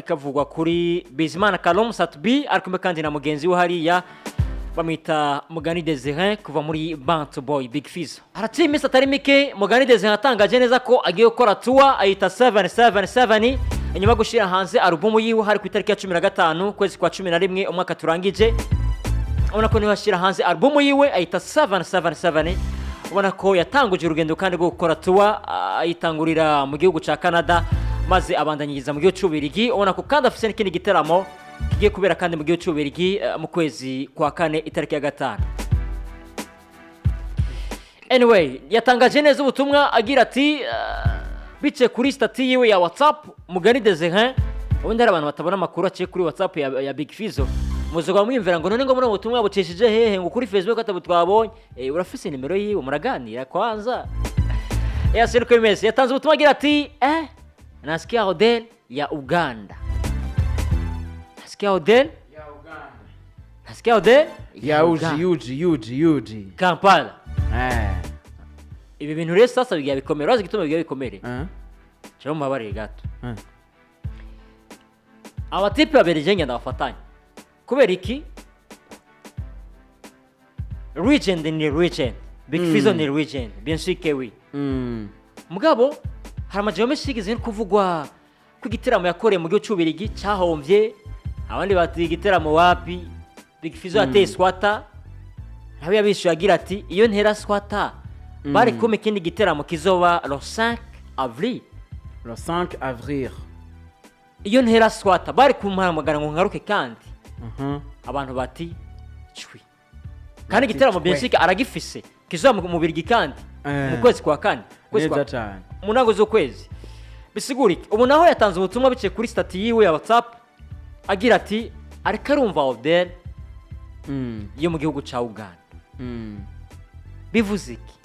rikavugwa kuri Bizimana Kalom Satbi arikumwe kandi na mugenzi we hariya bamwita Mugani Desire kuva muri Bantu Boy Big Fizzo. Haratsi imisi atari mike Mugani Desire atangaje neza ko agiye gukora tour ayita 777 inyuma gushira hanze album yiwe hari ku itariki ya 15 kwezi kwa 11 umwaka turangije. Ubona ko niho ashira hanze album yiwe ayita 777 ubona ko yatanguje urugendo kandi rwo gukora tour ayitangurira mu gihugu ca Canada maze abandanyiriza mu gihugu cy'Ubirigi. Ubona ko kandi afise n'ikindi giteramo kigiye kubera kandi mu gihugu cy'Ubirigi mu kwezi kwa 4 itariki ya 5. Anyway, yatangaje neza ubutumwa agira ati bice kuri stati yiwe ya WhatsApp Mugani Desire. Ubundi hari abantu batabona makuru aciye kuri WhatsApp ya Big Fizzo muzoga mwimvira ngo none ngo muri ubutumwa bucishije hehe ngo kuri Facebook atabutwabonye urafise nimero yiwe muraganira kwanza. Yasiruko imesi yatanze ubutumwa agira ati nasikia hotel ya Uganda. Nasikia hotel ya Uganda. Nasikia hotel ya Uji Kampala. Ibi bintu rero sasa bigiye bikomera urazi gituma bigiye bikomere. Cyo mabare gato. Abatipe babereje ngenda bafatanye. Kubera iki? Region ni region. Big Fizzo ni region. Bien sûr que oui. Mugabo hari amajambo meshigize kuvugwa ku giteramo yakoreye mu gihugu cy'Ubirigi cyahomvye abandi bati giteramo wapi Big Fizzo ateye swata nawe yabishuye agira ati iyo ntera swata bari kumwe kindi giteramo kizoba le 5 avril le 5 avril iyo ntera swata bari kumuhamagara ngo ngaruke kandi abantu bati cwi kandi giteramo byensika aragifise kizoba mu Birigi kandi mu kwezi kwa 4 kwezi kwa munango zo kwezi bisigurike ubu naho yatanze ubutumwa bice kuri stati yiwe ya WhatsApp agira ati ariko arumva hotel yo mu gihugu ca Uganda bivuze iki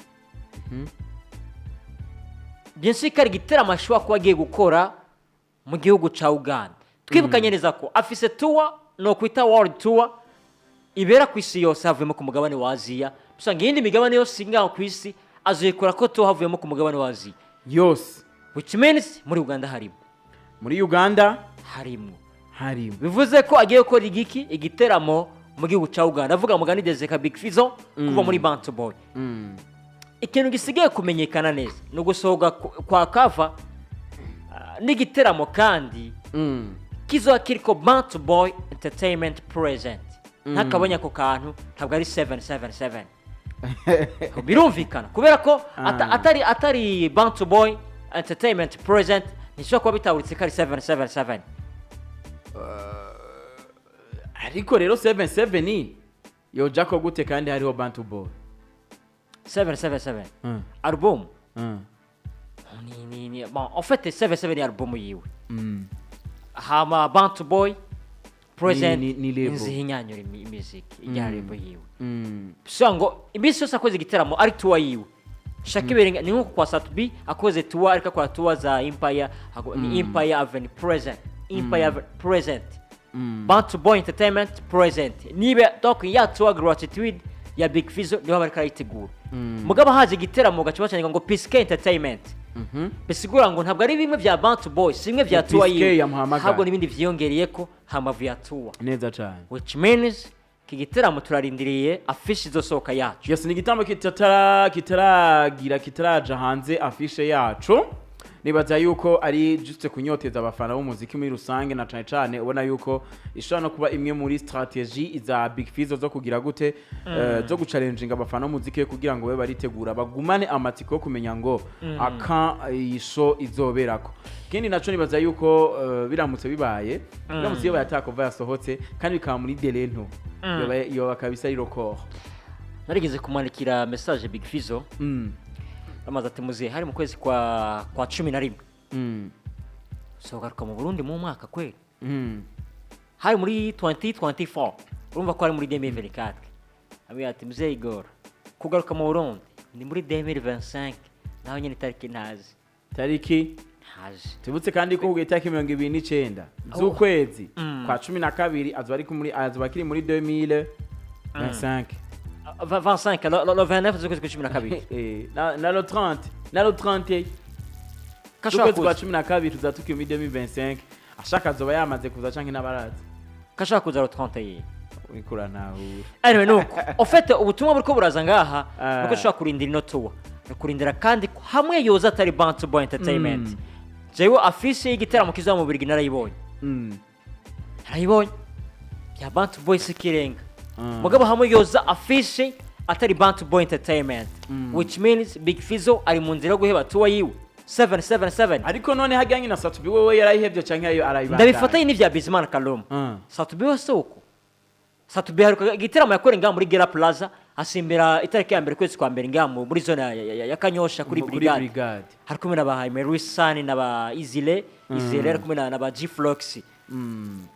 byensika ari giteramo ashobora kuba agiye gukora mu gihugu ca Uganda twibukanye neza ko afise tour no kwita world tour ibera ku isi yose havuyemo ku mugabane wa Aziya usanga yindi migabane yose ngaho ku isi azikora ko to havuyemo ku mugabane wa Aziya yose which means muri Uganda harimo muri Uganda harimo bivuze ko agiye gukora igiteramo mu gihugu ca Uganda avuga Mugani Desire Big Fizzo kuva muri Bantu Boy. Ikintu gisigaye kumenyekana neza no gusohoka kwa kava n'igiteramo kandi kizo kiriko Bantu Boy Entertainment present ntakabanya ko kantu ntabwo ari 777 birumvikana kubera ko atari Bantu Boy Entertainment present nishobora kuba bitawuritse kari 777 ariko rero 77 yoja ko gute kandi hariho Bantu Boy 777 album ni bon en fait 77 album yiwe hama Bantu Boy present nzihinyanyura imiziki ijyarebo yiwe so ngo ibisi yose akoze igiteramo ari tour yiwe Shakibere ni nko kwa Satbi akoze tour ariko kwa tour za Empire ni Empire Avenue present present Bantu Boy Entertainment present nibe donc ya tour gratitude ya Big Fizzo niho bari karayitegura mugabo haje igiteramo gacibacanye ngo Peace Entertainment bisigura ngo ntabwo ari bimwe vya Bantu Boy simwe vya tour yiwe ntabwo nibindi vyiyongereye ko hamavu ya tour neza cyane which means kigiteramo turarindiriye afishe izosohoka yacu. Yes, ni gitambo kitaraja hanze afishe yacu. Nibaza yuko ari juste kunyoteza abafana b'umuziki muri rusange na cyane ubona yuko ishobora no kuba imwe muri strategy za Big Fizzo zo kugira gute zo guchallenginga abafana b'umuziki kugira ngo babe baritegura bagumane amatiko yo kumenya ngo aka isho izoberako. Kindi naco nibaza yuko biramutse bibaye biramutse iyo bayatakova yasohotse kandi bikaba muri delento yo kabisa record. Narigeze kumwandikira message Big Fizzo amaze ati muze hari mu kwezi kwa 11 so garuka mu Burundi mu mwaka kweli hari muri 2024 urumva ko ari muri 2024 abi ati muze Igor kugaruka mu Burundi ni muri 2025 naho nyine tariki tubutse kandi ko ugiye 29 z'ukwezi kwa 12 azobakiri muri 2025 25 le 29 z'ukwezi kwa 12 na le 30 na le 30 z'ukwezi kwa 12 tuzatukiye muri 2025 ashaka zoba yamaze kuza canke n'abarazi kashaka kuza ro 31 urikura nawe anyway nuko ofete ubutumwa buriko buraza ngaha nuko ushaka kurindira inotuwa kurindira kandi hamwe yoza atari Bantu Boy Entertainment jewe afishe y'igiteramo kiza mu Birigi narayibonye narayibonye ya Bantu Boy sikirenga mugabo hamwe yoza afishe atari Bantu Boy Entertainment which means Big Fizzo ari mu nzira yo guheba tuwa yiwe 777 ariko none hajyanye na Satubi wewe yarayihevye canke ayo arayibanda ndabifatanye n'ivya Bizimana Kaloma Satubi wese uko Satubi haruka igiteramo yakore ngaha muri Gera Plaza asimbira itariki ya mbere kwezi kwa mbere ngaha muri zone ya Kanyosha kuri Brigade hari kumwe n'aba Jaime Ruisani n'aba Izile ari kumwe n'aba G-Flox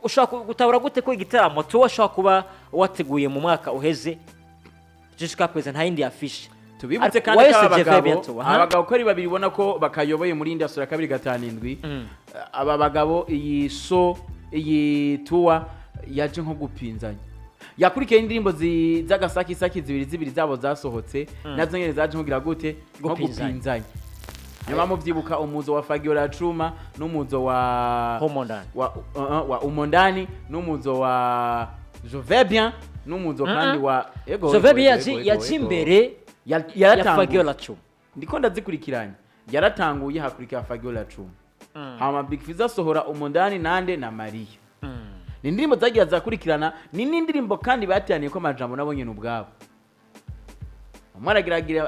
ushaka gutabura gute ko igiteramo tuwa shaka kuba wateguye mu mwaka uheze jusqu'à présent nta yindi afishe tubibutse kandi abagabo ko ari babiri bona ko bakayoboye muri indi asura 257 aba bagabo iyi so iyi tuwa yaje nko gupinzanya yakurikiye indirimbo z'agasaki zibiri zabo zasohotse nazo nyene zaje nkugira gute nko gupinzanya nyuma muvyibuka umuzo wa Fagiola Truma n'umuzo wa Homondani wa Umondani n'umuzo wa Yahevye n'umuzo kandi wa Yahevye yaje imbere ya Fagiola Truma ndiko ndazikurikiranye yaratanguye hakurikira Fagiola Truma hama Big Fizzo asohora Umondani nande na Maria ni indirimbo zagiye zakurikirana ni n'indirimbo kandi bataniye ko amajambo nabonye n'ubwabo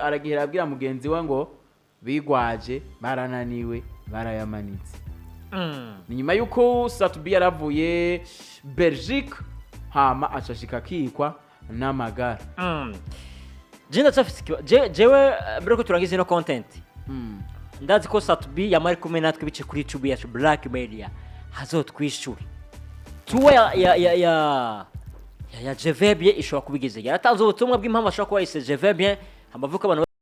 aragira abwira mugenzi we ngo bigwaje barananiwe barayamanitse ni nyuma yuko Satubi yaravuye Belgique hama acashika kikwa n'amagara Jinda jewe mbere ko turangize no content ndazi ko Satubi yamari kumwe natwe bice kuri YouTube yacu Black Media hazotwishura tuwa ya Yahevye ishobora kubigeze yaratanze ubutumwa bw'impamvu ashaka kuba yise Yahevye amavuko abantu